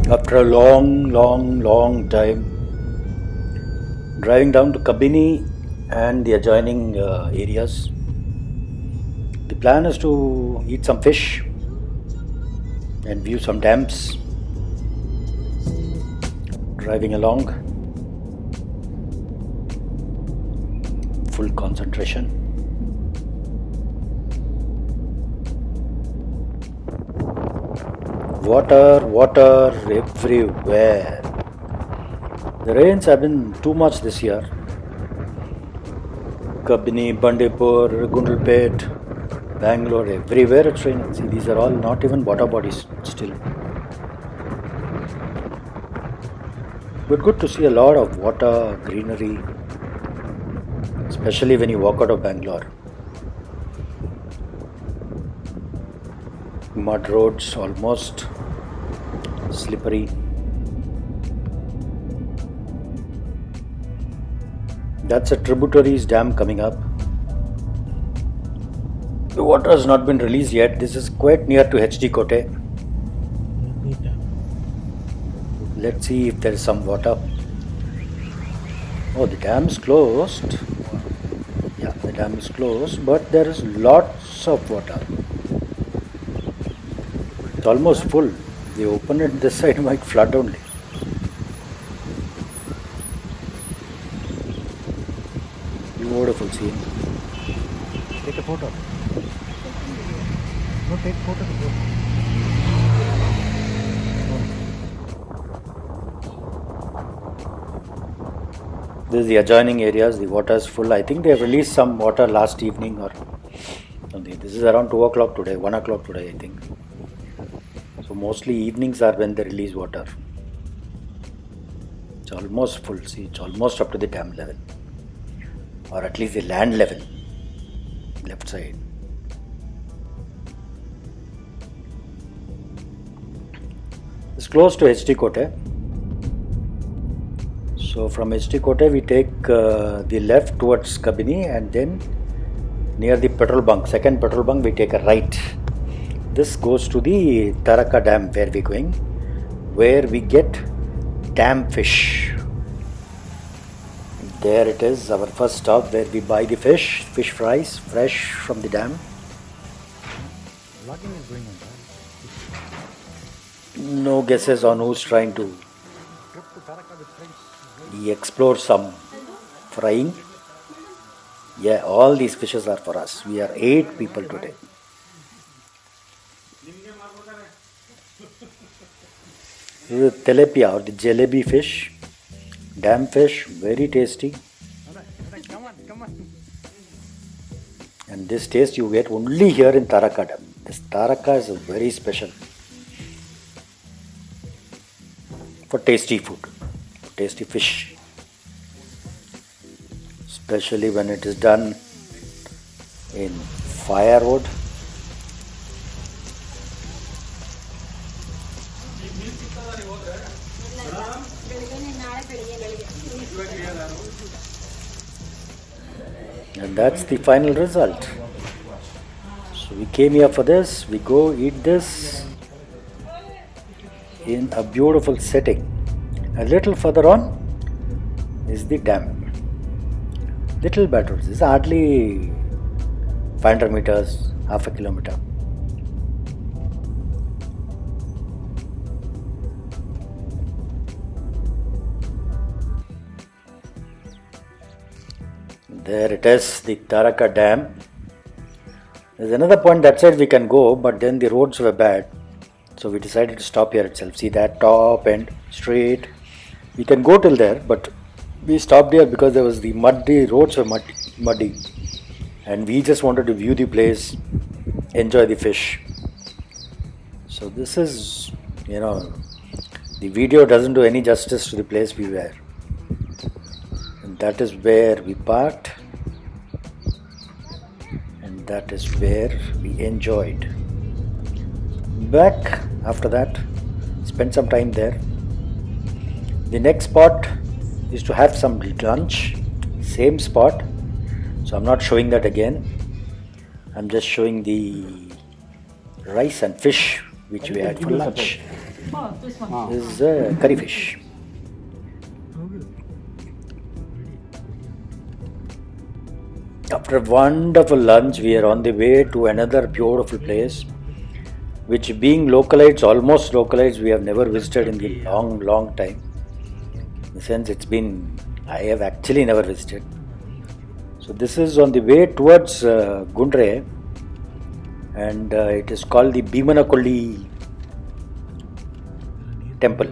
After a long time, driving down to Kabini and the adjoining areas, the plan is to eat some fish and view some dams. Driving along, full concentration. Water everywhere. The rains have been too much this year. Kabini, Bandipur, Gundlpet, Bangalore, everywhere it's raining. See, these are all not even water bodies still. But good to see a lot of water, greenery, especially when you walk out of Bangalore. Mud roads, almost slippery. That's a tributaries dam coming up. The water has not been released yet. This is quite near to HD Kote. Let's see if there is some water. Oh, the dam is closed. Yeah, the dam is closed, but there is lots of water. It's almost full. They open it this side, might flood only. Beautiful scene. Take a photo. No, take photo. This is the adjoining areas. The water is full. I think they released some water last evening or something. This is around 2 o'clock today, 1 o'clock today, I think. So mostly evenings are when they release water. It's almost full. See, it's almost up to the dam level, or at least the land level, left side. It's close to HD Kote. So from HD Kote we take the left towards Kabini, and then near the petrol bunk, second petrol bunk, we take a right. This goes to the Taraka dam where we're going, where we get dam fish. There it is, our first stop, where we buy the fish fries, fresh from the dam. Vlogging is going on. No guesses on who's trying to explore some frying. Yeah, all these fishes are for us. We are 8 people today. This is the tilapia or the jalebi fish, dam fish, very tasty. Come on. And this taste you get only here in Taraka dam. This Taraka is very special for tasty food, tasty fish, especially when it is done in firewood. And that's the final result. So we came here for this, we go eat this in a beautiful setting. A little further on is the dam. Little better, this is hardly 500 meters, half a kilometer. There it is, the Taraka dam. There's another point that side we can go, but then the roads were bad. So we decided to stop here itself. See that top end, straight. We can go till there, but we stopped here because there was the roads were muddy. And we just wanted to view the place, enjoy the fish. So this is, the video doesn't do any justice to the place we were. And that is where we parked. And that is where we enjoyed. Back after that, spent some time there. The next spot is to have some lunch, same spot. So I'm not showing that again. I'm just showing the rice and fish which we had for lunch. This is curry fish. After a wonderful lunch, we are on the way to another beautiful place, which being localized, almost localized, we have never visited in the long time. In the sense I have actually never visited. So this is on the way towards Gundre, and it is called the Beemanakolli temple.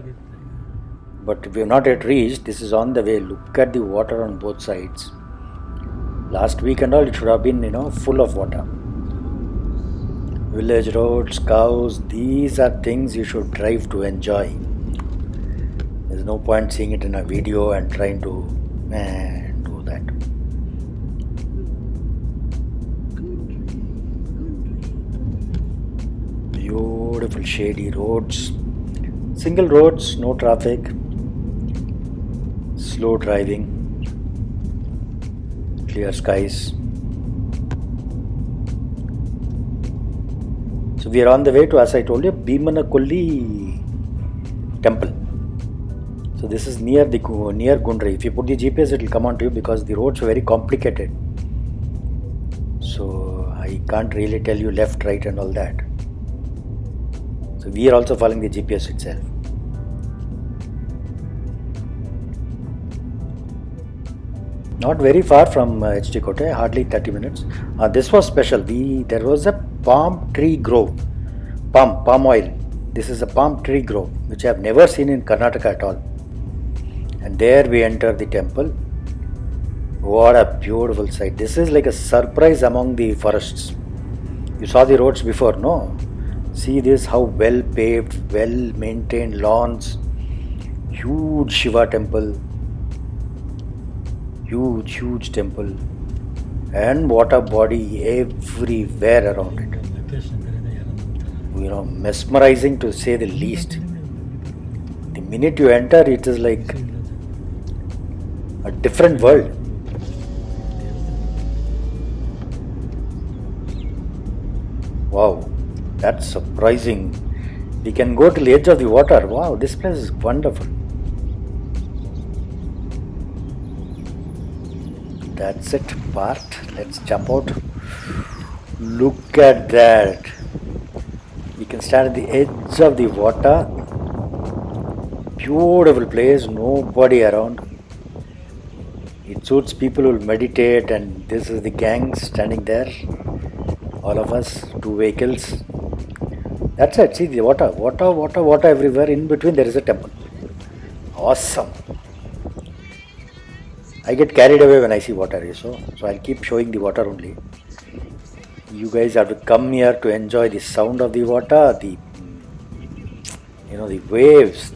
But we have not yet reached. This is on the way. Look at the water on both sides. Last week and all, it should have been, full of water. Village roads, cows, these are things you should drive to enjoy. There's no point seeing it in a video and trying to do that. Beautiful shady roads, single roads, no traffic, slow driving, clear skies. So we are on the way to, as I told you, Beemanakolli temple. So this is near Gundre. If you put the GPS, it will come on to you because the roads are very complicated. So I can't really tell you left, right and all that. So we are also following the GPS itself. Not very far from HT Kote, hardly 30 minutes. This was special. There was a palm tree grove, palm oil. This is a palm tree grove, which I have never seen in Karnataka at all. And there we enter the temple. What a beautiful sight. This is like a surprise among the forests. You saw the roads before, no? See this, how well paved, well maintained lawns, huge Shiva temple, huge temple, and water body everywhere around it. Mesmerizing to say the least. The minute you enter, it is like a different world. Wow, that's surprising. We can go to the edge of the water. Wow, this place is wonderful. That's it, Bart. Let's jump out. Look at that. We can stand at the edge of the water. Beautiful place, nobody around. It suits people who will meditate, and this is the gang standing there. All of us, 2 vehicles. That's it. See the water everywhere. In between there is a temple. Awesome. I get carried away when I see water, so I'll keep showing the water only. You guys have to come here to enjoy the sound of the water, the waves,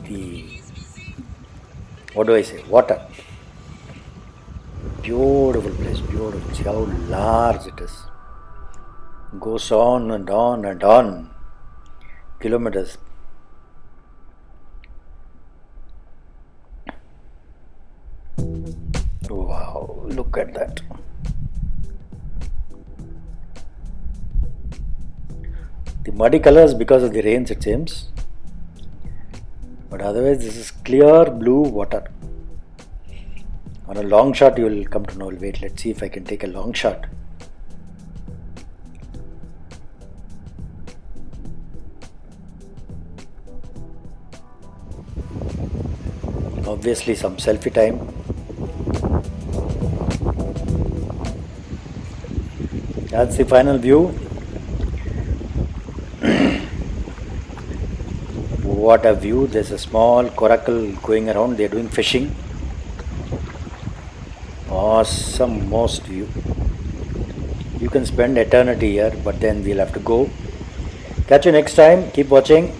water. Beautiful place, beautiful. See how large it is. Goes on and on and on. Kilometers. Wow, look at that. The muddy colors because of the rains, it seems. But otherwise, this is clear blue water. On a long shot, you will come to know. Wait, let's see if I can take a long shot. Obviously, some selfie time. That's the final view. What a view. There's a small coracle going around. They're doing fishing. Awesome, most view. You can spend eternity here, but then we'll have to go. Catch you next time. Keep watching.